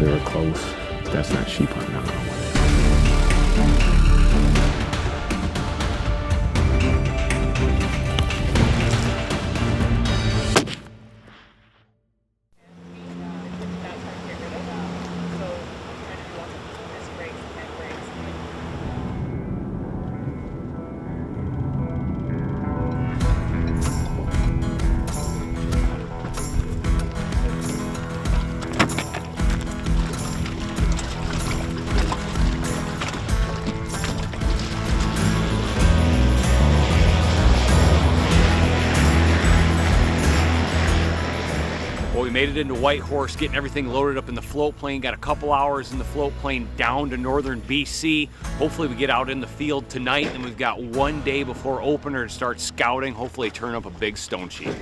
they were close. That's not sheep hunting. I don't know what it is. Well, we made it into White Horse, getting everything loaded up in the float plane. Got a couple hours in the float plane down to northern BC. Hopefully we get out in the field tonight, and we've got one day before opener to start scouting. Hopefully turn up a big stone sheep.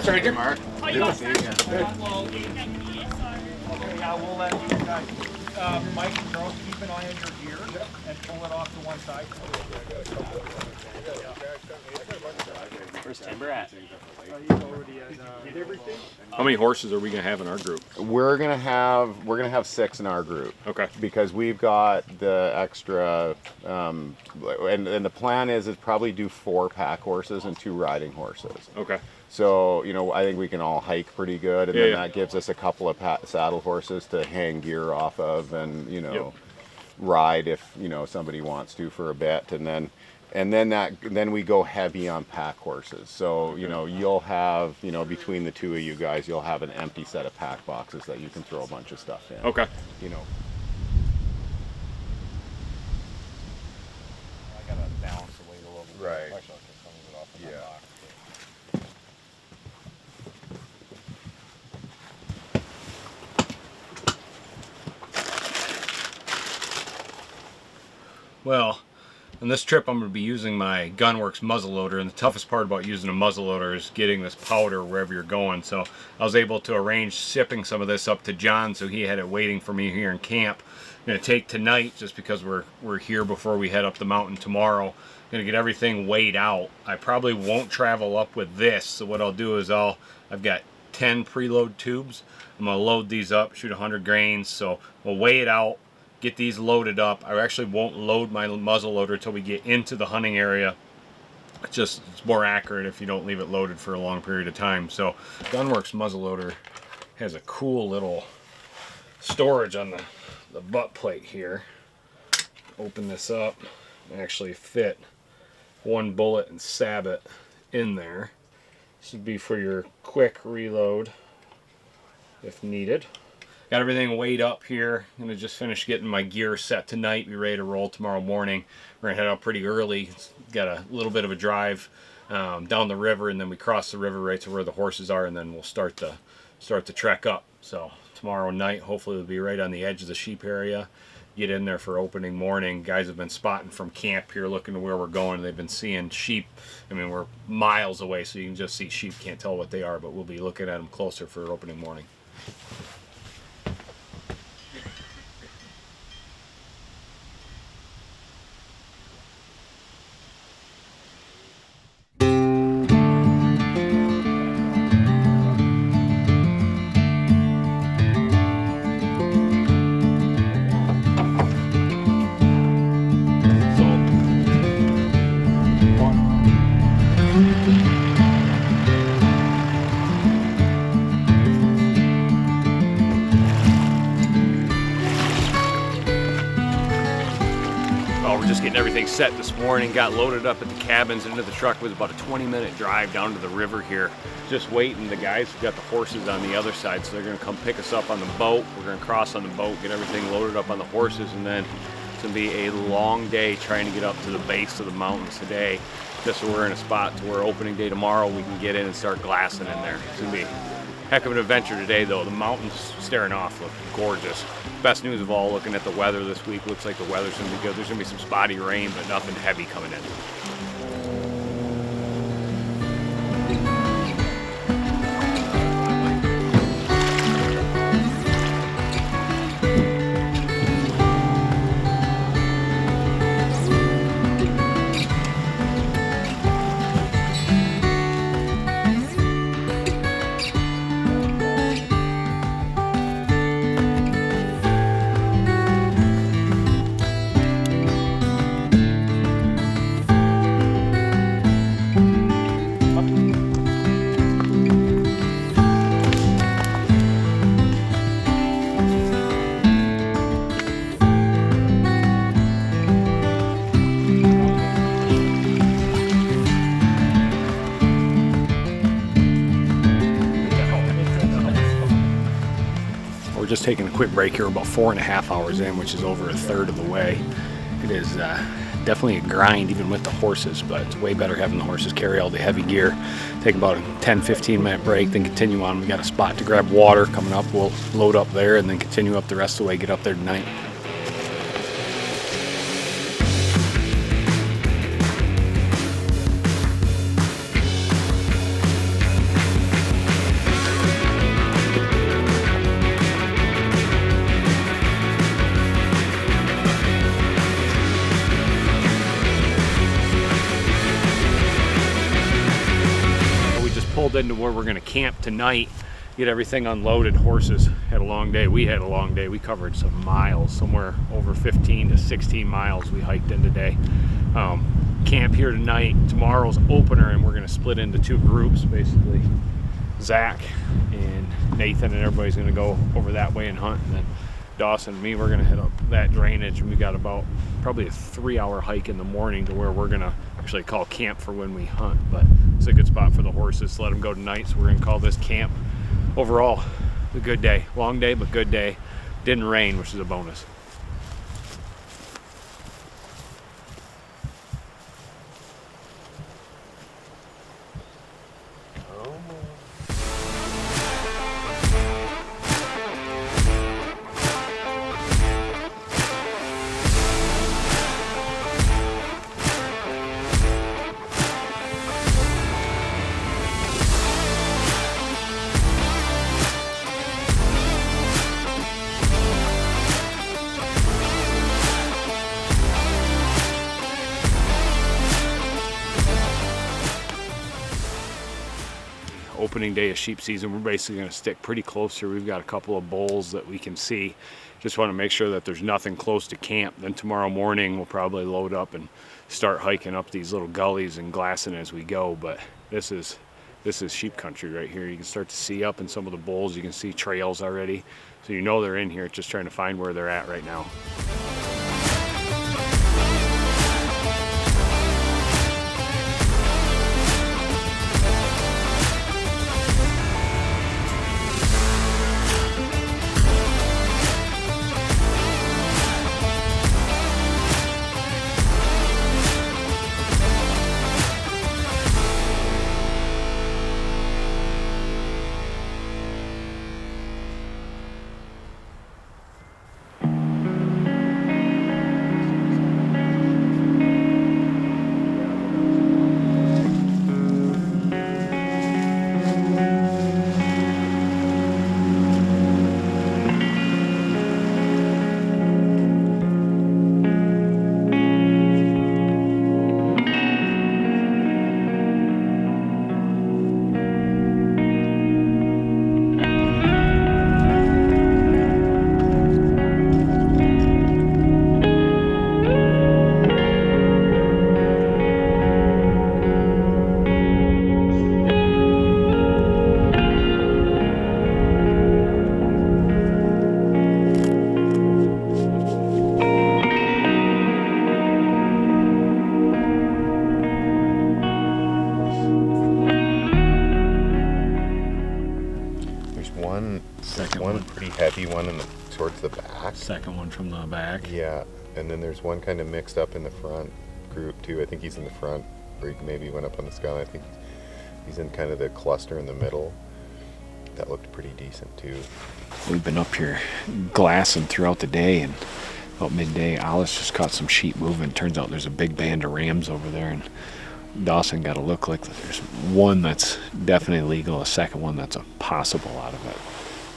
Stranger. Mark. Good to see you again. Okay, yeah, we'll let you guys, Mike and Charles, keep an eye on your gear and pull it off to one side. Where's Timber at? How many horses are we gonna have in our group? We're gonna have 6 in our group. Okay. Because we've got the extra, and the plan is probably do 4 pack horses and 2 riding horses. Okay. So, you know, I think we can all hike pretty good, and then Yeah. that gives us a couple of saddle horses to hang gear off of, and you know, ride if you know somebody wants to for a bit, and then we go heavy on pack horses. So you know, you'll have, you know, between the two of you guys, you'll have an empty set of pack boxes that you can throw a bunch of stuff in. Okay. You know. I gotta balance the weight a little bit. Right. Actually, I'll get some of it off of Yeah. my box. Well, on this trip I'm going to be using my Gunwerks muzzleloader, and the toughest part about using a muzzleloader is getting this powder wherever you're going. So I was able to arrange shipping some of this up to John, so he had it waiting for me here in camp. I'm going to take tonight, just because we're here before we head up the mountain tomorrow. I'm going to get everything weighed out. I probably won't travel up with this, so what I'll do is I've got 10 preload tubes. I'm going to load these up, shoot 100 grains, so we'll weigh it out, get these loaded up. I actually won't load my muzzleloader until we get into the hunting area. It's more accurate if you don't leave it loaded for a long period of time. So Gunwerks muzzleloader has a cool little storage on the butt plate here. Open this up and actually fit one bullet and sabot in there. This would be for your quick reload if needed. Got everything weighed up here. I'm going to just finish getting my gear set tonight. Be ready to roll tomorrow morning. We're going to head out pretty early. Got a little bit of a drive down the river, and then we cross the river right to where the horses are, and then we'll start the trek up. So tomorrow night, hopefully we'll be right on the edge of the sheep area. Get in there for opening morning. Guys have been spotting from camp here looking to where we're going. They've been seeing sheep. I mean, we're miles away, so you can just see sheep. Can't tell what they are, but we'll be looking at them closer for opening morning. just getting everything set this morning. Got loaded up at the cabins and into the truck. It was about a 20-minute drive down to the river here. Just waiting. The guys have got the horses on the other side, so they're gonna come pick us up on the boat. We're gonna cross on the boat, get everything loaded up on the horses, and then it's gonna be a long day trying to get up to the base of the mountains today. Just so we're in a spot to where opening day tomorrow we can get in and start glassing in there. It's gonna be a heck of an adventure today though. The mountains staring off look gorgeous. Best news of all, looking at the weather this week, looks like the weather's gonna be good. There's gonna be some spotty rain, but nothing heavy coming in. We're just taking a quick break here, about 4.5 hours in, which is over a third of the way. It is definitely a grind even with the horses, but it's way better having the horses carry all the heavy gear. Take about a 10-15 minute break, then continue on. We got a spot to grab water coming up. We'll load up there and then continue up the rest of the way, get up there tonight. Pulled into where we're going to camp tonight, get everything unloaded. Horses had a long day. We had a long day. We covered some miles, somewhere over 15 to 16 miles we hiked in today. Camp here tonight. Tomorrow's opener, and we're going to split into 2 groups. Basically, Zach and Nathan and everybody's going to go over that way and hunt, and then Dawson and me, we're going to hit up that drainage, and we got about probably a 3-hour hike in the morning to where we're going to actually call camp for when we hunt. But it's a good spot for the horses to let them go tonight, so we're going to call this camp. Overall, a good day. Long day, but good day. Didn't rain, which is a bonus. Opening day of sheep season, we're basically going to stick pretty close here. We've got a couple of bowls that we can see. Just want to make sure that there's nothing close to camp. Then tomorrow morning we'll probably load up and start hiking up these little gullies and glassing as we go. But this is sheep country right here. You can start to see up in some of the bowls. You can see trails already, so you know they're in here. It's just trying to find where they're at right now. one Second one one. pretty heavy one towards the back. Second one from the back. Yeah, and then there's one kind of mixed up in the front group too. I think he's in the front, or he maybe went up on the sky. I think he's in kind of the cluster in the middle. That looked pretty decent too. We've been up here glassing throughout the day, and about midday, Alice just caught some sheep moving. Turns out there's a big band of rams over there, and Dawson got a look like there's one that's definitely legal, a second one that's a possible out of it.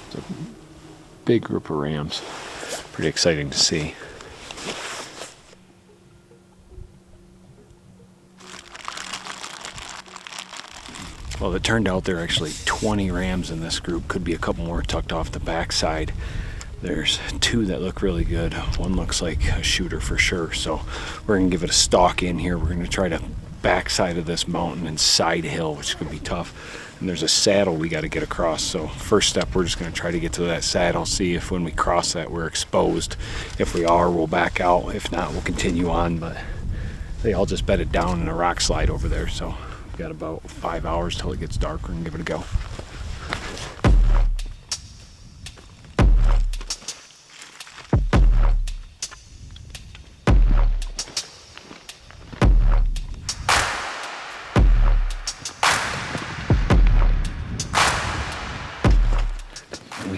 It's a big group of rams. Pretty exciting to see. Well, it turned out there are actually 20 rams in this group. Could be a couple more tucked off the backside. There's two that look really good. One looks like a shooter for sure. So we're gonna give it a stalk in here. We're gonna try to backside of this mountain and side hill, which could be tough. And there's a saddle we got to get across. So first step, we're just gonna try to get to that saddle, see if when we cross that we're exposed. If we are, we'll back out. If not, we'll continue on. But they all just bedded down in a rock slide over there. So we've got about 5 hours till it gets darker and give it a go.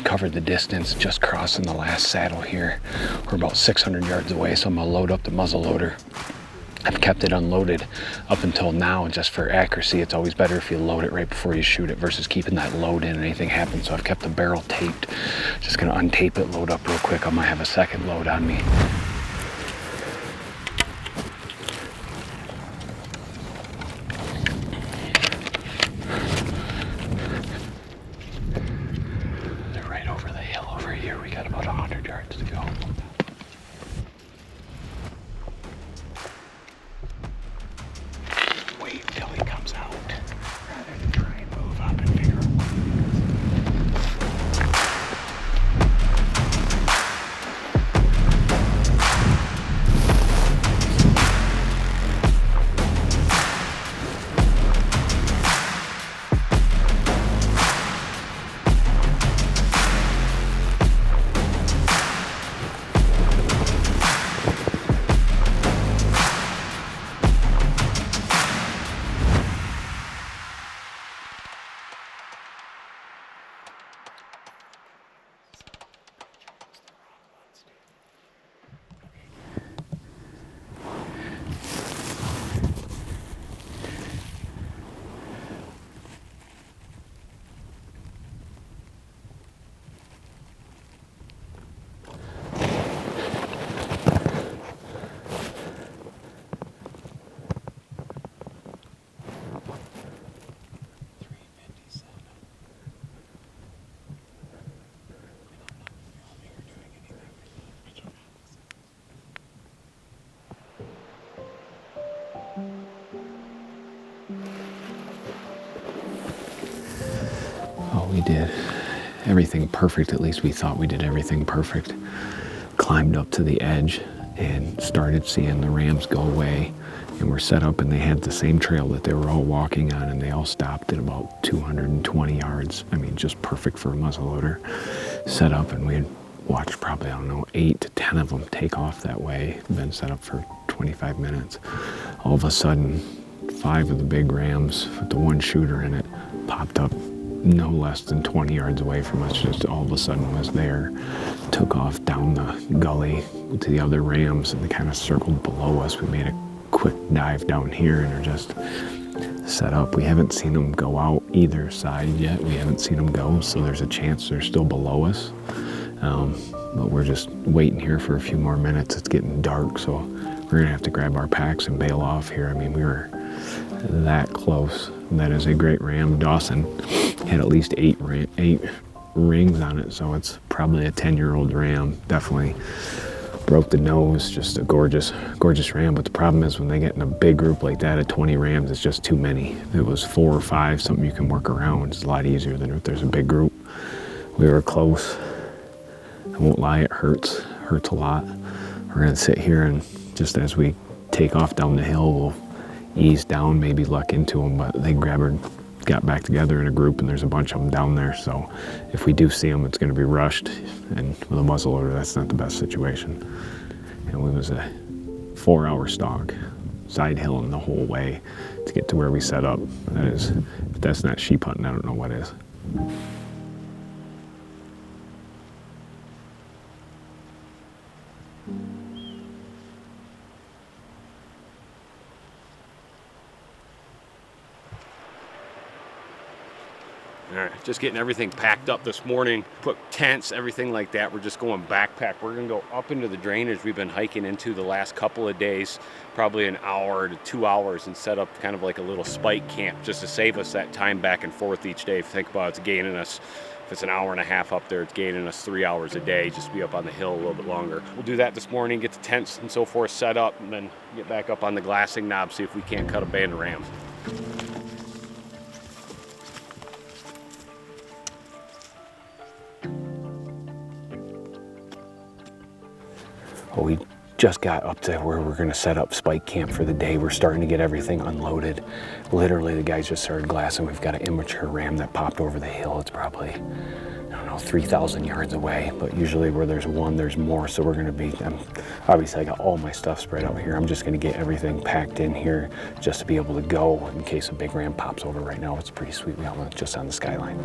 Covered the distance, just crossing the last saddle here. We're about 600 yards away, so I'm gonna load up the muzzleloader. I've kept it unloaded up until now just for accuracy. It's always better if you load it right before you shoot it versus keeping that load in and anything happens. So I've kept the barrel taped. Just gonna untape it, load up real quick. I might have a second load on me. We did everything perfect. At least we thought we did everything perfect. Climbed up to the edge and started seeing the rams go away, and we're set up, and they had the same trail that they were all walking on, and they all stopped at about 220 yards. I mean, just perfect for a muzzleloader. Set up, and we had watched probably, I don't know, 8 to 10 of them take off that way. Been set up for 25 minutes. All of a sudden, 5 of the big rams with the one shooter in it popped up no less than 20 yards away from us. Just all of a sudden was there, took off down the gully to the other rams, and they kind of circled below us. We made a quick dive down here and are just set up. We haven't seen them go out either side yet. We haven't seen them go, so there's a chance they're still below us. But we're just waiting here for a few more minutes. It's getting dark, so we're gonna have to grab our packs and bail off here. I mean, we were that close. That is a great ram. Dawson had at least 8 rings on it, so it's probably a 10-year-old ram. Definitely broke the nose. Just a gorgeous ram. But the problem is when they get in a big group like that at 20 rams, it's just too many. If it was 4 or 5, something you can work around, it's a lot easier than if there's a big group. We were close. I won't lie, it hurts a lot. We're gonna sit here, and just as we take off down the hill, we'll ease down, maybe luck into them, but they got got back together in a group, and there's a bunch of them down there. So if we do see them, it's going to be rushed. And with a muzzleloader, that's not the best situation. And it was a 4-hour stalk, side hilling the whole way to get to where we set up. That is, if that's not sheep hunting, I don't know what is. All right, just getting everything packed up this morning, put tents, everything like that. We're just going backpack. We're gonna go up into the drainage we've been hiking into the last couple of days, probably an hour to 2 hours, and set up kind of like a little spike camp just to save us that time back and forth each day. If you think about it, it's gaining us, if it's an hour and a half up there, it's gaining us 3 hours a day just to be up on the hill a little bit longer. We'll do that this morning, get the tents and so forth set up, and then get back up on the glassing knob, see if we can't cut a band of rams. Well, we just got up to where we're gonna set up spike camp for the day. We're starting to get everything unloaded. Literally, the guys just started glassing. We've got an immature ram that popped over the hill. It's probably, I don't know, 3,000 yards away, but usually where there's one, there's more. So we're gonna be, obviously I got all my stuff spread out here. I'm just gonna get everything packed in here just to be able to go in case a big ram pops over. Right now, it's pretty sweet. We almost just on the skyline.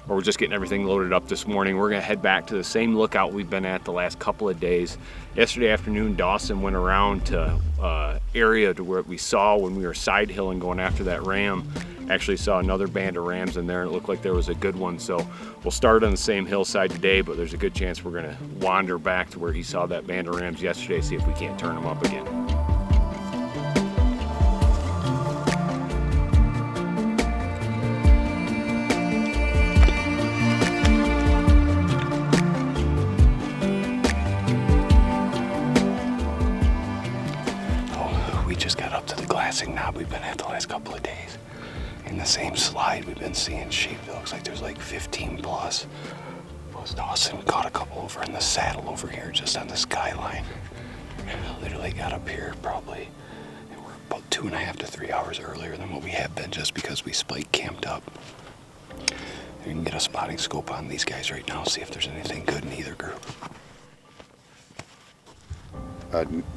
We're just getting everything loaded up this morning. We're gonna head back to the same lookout we've been at the last couple of days. Yesterday afternoon, Dawson went around to area to where we saw when we were side hilling going after that ram. Actually saw another band of rams in there, and it looked like there was a good one. So we'll start on the same hillside today, but there's a good chance we're gonna wander back to where he saw that band of rams yesterday, see if we can't turn them up again. Knob we've been at the last couple of days. In the same slide, we've been seeing sheep. It looks like there's like 15 plus. Dawson caught a couple over in the saddle over here just on the skyline. Literally got up here probably, we're about 2.5 to 3 hours earlier than what we have been just because we spike camped up. You can get a spotting scope on these guys right now, see if there's anything good in either group.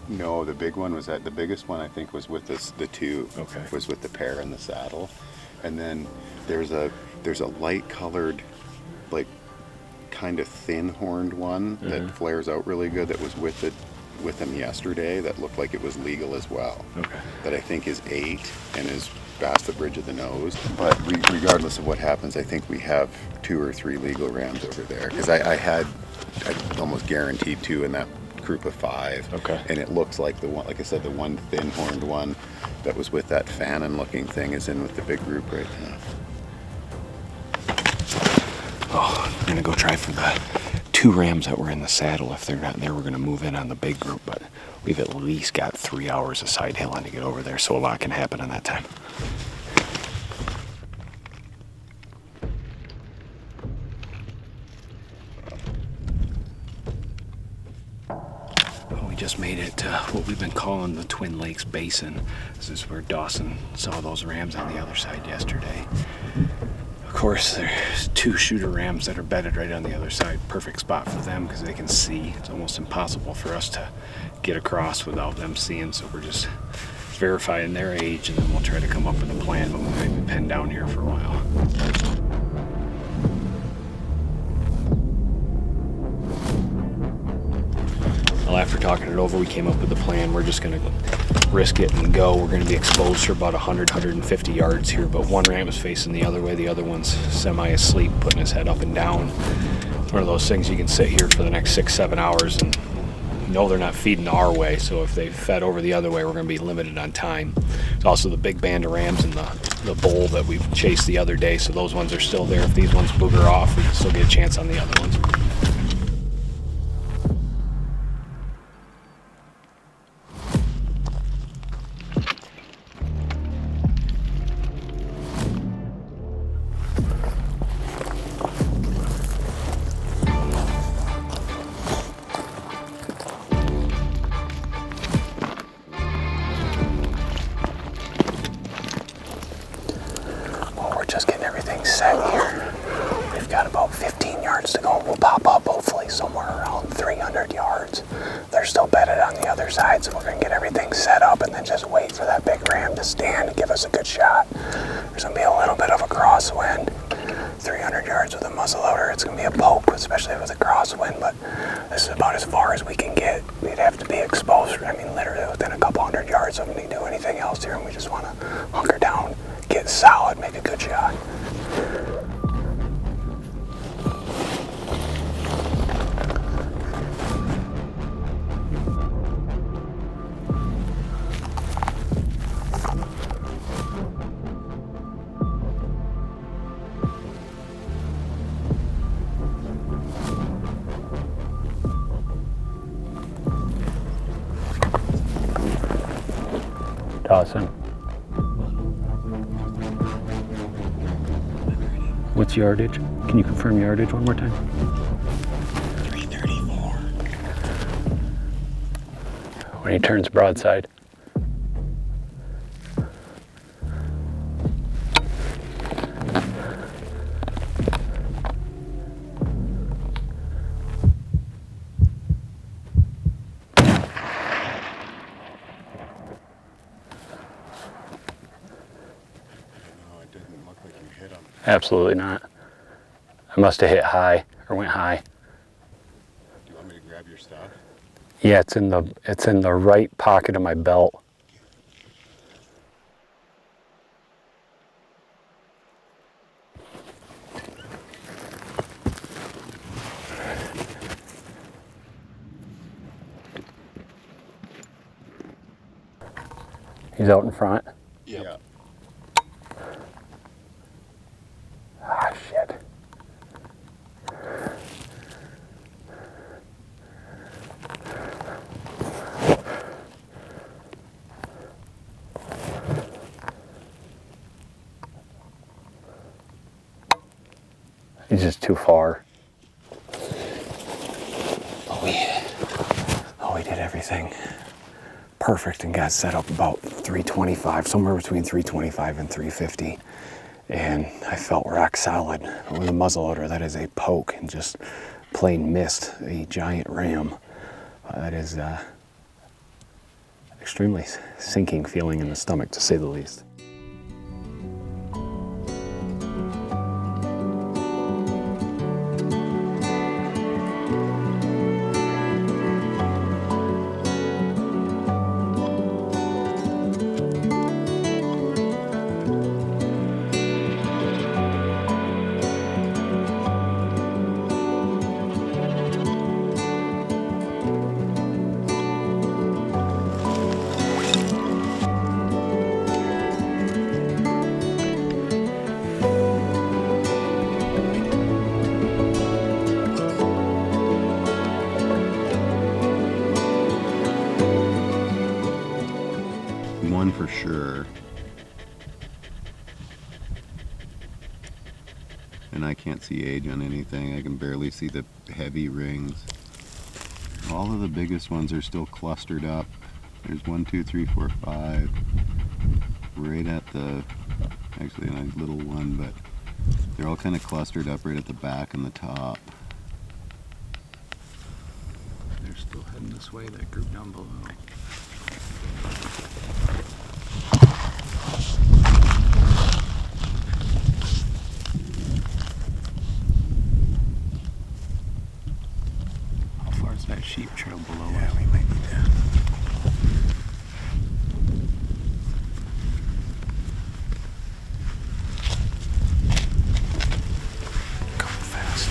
No, the big one was the biggest one I think was with the two. Okay. Was with the pair in the saddle, and then there's a light colored, like kind of thin horned one that flares out really good. That was with them yesterday. That looked like it was legal as well. Okay. That I think is 8 and is past the bridge of the nose. But regardless of what happens, I think we have 2 or 3 legal rams over there because I almost guaranteed 2 in that group of 5. Okay. And it looks like the one, like I said, the one thin horned one that was with that Fannin looking thing is in with the big group right now. Oh, I'm gonna go try for the 2 rams that were in the saddle. If they're not there, we're gonna move in on the big group, but we've at least got 3 hours of side hilling to get over there, so a lot can happen in that time. Just made it to what we've been calling the Twin Lakes Basin. This is where Dawson saw those rams on the other side yesterday. Of course, there's 2 shooter rams that are bedded right on the other side. Perfect spot for them because they can see. It's almost impossible for us to get across without them seeing, so we're just verifying their age, and then we'll try to come up with a plan, but we might be pinned down here for a while. Well, after talking it over, we came up with a plan. We're just gonna risk it and go. We're gonna be exposed for about 100, 150 yards here, but one ram is facing the other way. The other one's semi-asleep, putting his head up and down. one of those things you can sit here for the next 6-7 hours and know they're not feeding our way. So if they fed over the other way, we're going to be limited on time. There's also the big band of rams in the bowl that we've chased the other day. So those ones are still there. If these ones booger off, we can still get a chance on the other ones. Just getting everything set here. We've got about 15 yards to go. We'll pop up hopefully somewhere around 300 yards. They're still bedded on the other side, so we're going to get everything set up and then just wait for that big ram to stand and give us a good shot. There's going to be a little bit of a crosswind. 300 yards with a muzzleloader, it's going to be a poke, especially with a crosswind, but this is about as far as we can get. We'd have to be exposed, I mean, literally within a couple hundred yards of me to do anything else here, and we just want to hunker down, get solid, make a good shot. Dawson. What's yardage? Can you confirm yardage one more time? 334. When he turns broadside. Absolutely not. I must have hit high or went high. Do you want me to grab your stuff? Yeah, it's in the right pocket of my belt. He's out in front. Yep. Yeah. Ah, shit. He's just too far. We did everything perfect and got set up about 325, somewhere between 325 and 350. And I felt rock solid. With a muzzleloader, that is a poke and just plain missed a giant ram. That is extremely sinking feeling in the stomach, to say the least. One for sure. And I can't see age on anything. I can barely see the heavy rings. All of the biggest ones are still clustered up. There's 1, 2, 3, 4, 5. Right at the, actually a nice little one, but they're all kind of clustered up right at the back and the top. They're still heading this way, that group down below. How far is that sheep trail below us? Yeah, we might be there. Coming fast.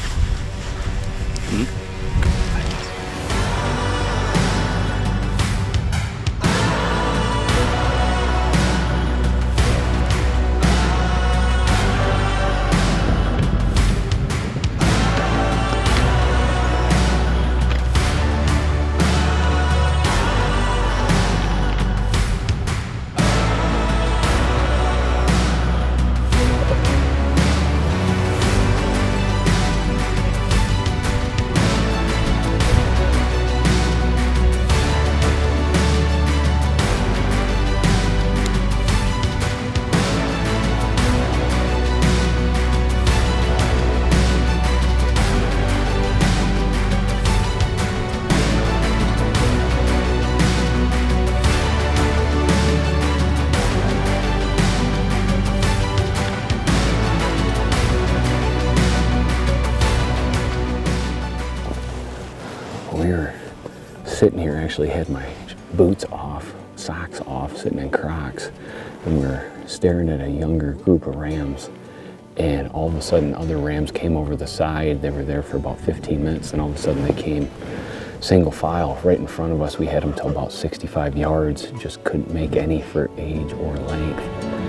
sitting here, actually had my boots off, socks off, sitting in Crocs, and we're staring at a younger group of rams. And all of a sudden, other rams came over the side. They were there for about 15 minutes, and all of a sudden they came single file right in front of us. We had them till about 65 yards, just couldn't make any for age or length.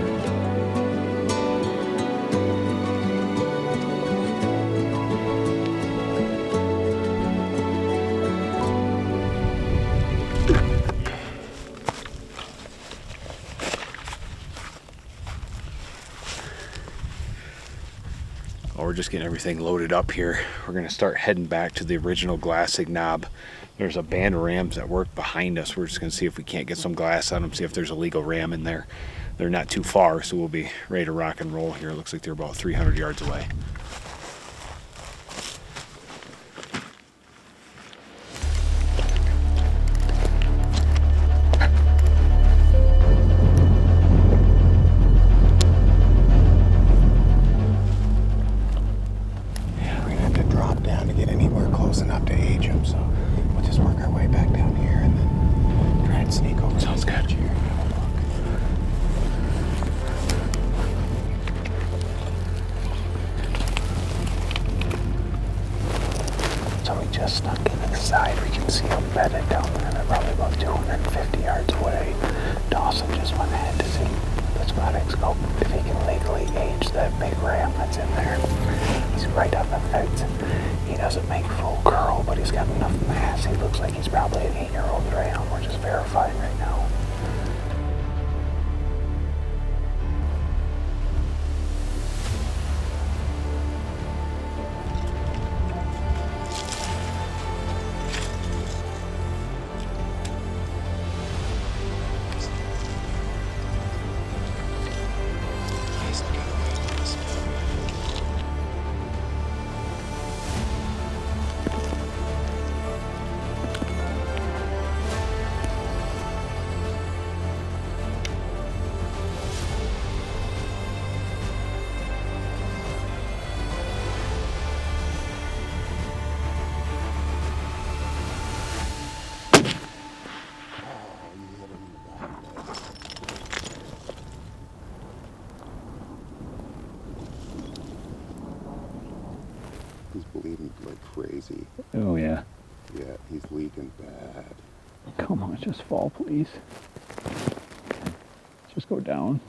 We're just getting everything loaded up here. We're gonna start heading back to the original glassing knob. There's a band of rams that work behind us. We're just gonna see if we can't get some glass on them, see if there's a legal ram in there. They're not too far, so we'll be ready to rock and roll here. It looks like they're about 300 yards away. Snuck into the side. We can see them bedded down there. They're probably about 250 yards away. Dawson just went ahead to see the spotting scope if he can legally age that big ram that's in there. He's right on the fence. He doesn't make full curl, but he's got enough mass. He looks like he's probably an 8-year-old ram. We're just verifying right now. He's bleeding like crazy. Oh, yeah. Yeah, he's leaking bad. Come on, just fall, please. Just go down.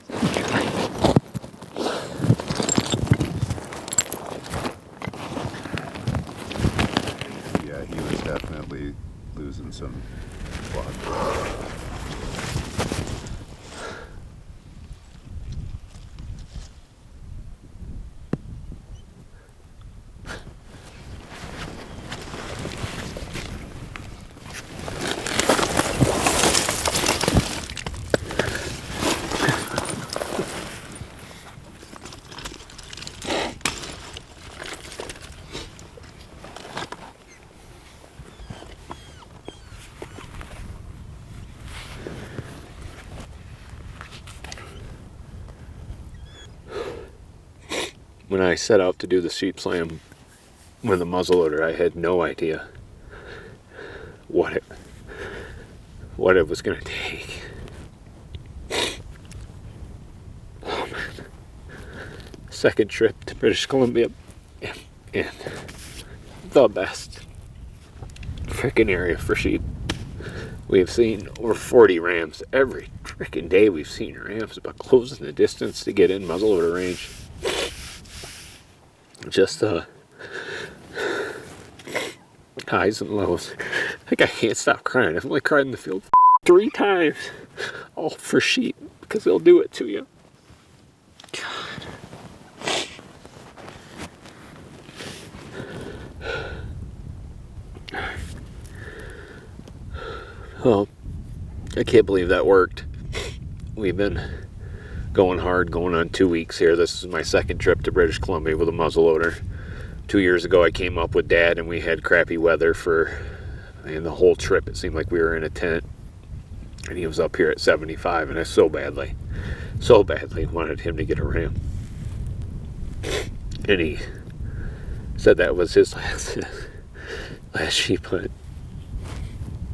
Yeah, he was definitely losing some blood. When I set out to do the sheep slam with the muzzleloader, I had no idea what it was going to take. Oh, man. Second trip to British Columbia, and the best freaking area for sheep. We have seen over 40 rams every freaking day. We've seen rams, but closing the distance to get in muzzleloader range. Just highs and lows. Like, I can't stop crying. I've only cried in the field 3 times, all for sheep, because they'll do it to you. God. Well, I can't believe that worked. We've been going hard, going on 2 weeks here. This is my second trip to British Columbia with a muzzleloader. 2 years ago I came up with Dad and we had crappy weather and the whole trip it seemed like we were in a tent, and he was up here at 75, and I so badly wanted him to get a ram. And he said that was his last sheep hunt.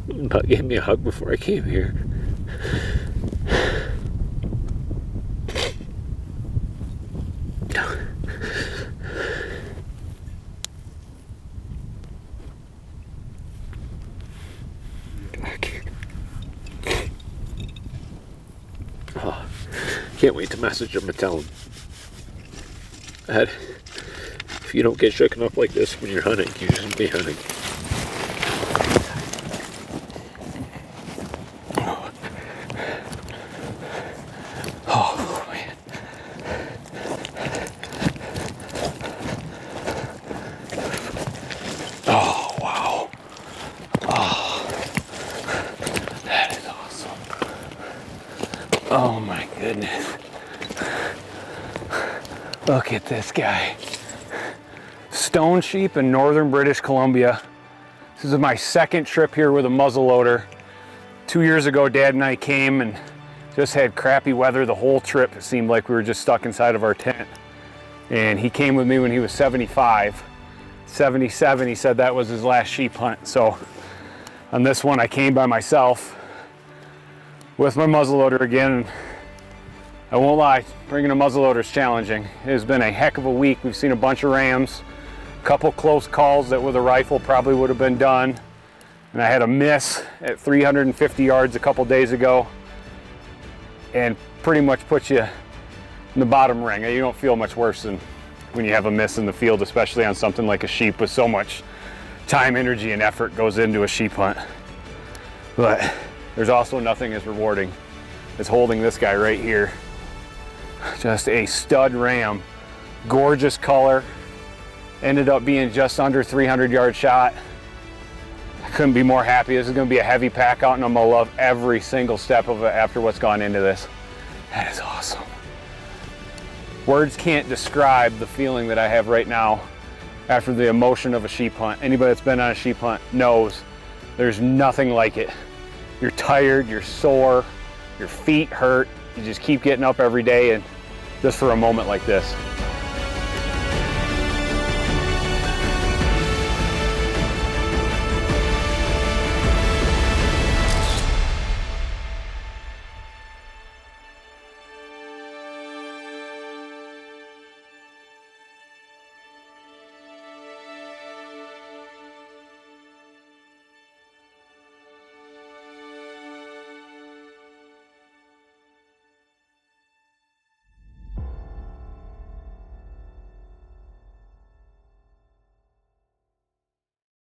About gave me a hug before I came here. Oh, can't wait to message him and tell him that if you don't get shaken up like this when you're hunting, you shouldn't be hunting. Oh man. Oh wow. Oh, that is awesome. Oh my goodness. Look at this guy. Stone sheep in northern British Columbia. This is my second trip here with a muzzleloader. 2 years ago, Dad and I came and just had crappy weather the whole trip. It seemed like we were just stuck inside of our tent. And he came with me when he was 75. 77, he said that was his last sheep hunt. So on this one, I came by myself with my muzzleloader again. I won't lie, bringing a muzzleloader is challenging. It has been a heck of a week. We've seen a bunch of rams, a couple close calls that with a rifle probably would have been done. And I had a miss at 350 yards a couple days ago and pretty much put you in the bottom ring. You don't feel much worse than when you have a miss in the field, especially on something like a sheep with so much time, energy, and effort goes into a sheep hunt. But there's also nothing as rewarding as holding this guy right here. Just a stud ram, gorgeous color, ended up being just under 300-yard shot. I couldn't be more happy. This is gonna be a heavy pack out and I'm gonna love every single step of it after what's gone into this. That is awesome. Words can't describe the feeling that I have right now after the emotion of a sheep hunt. Anybody that's been on a sheep hunt knows there's nothing like it. You're tired, you're sore, your feet hurt, you just keep getting up every day and just for a moment like this.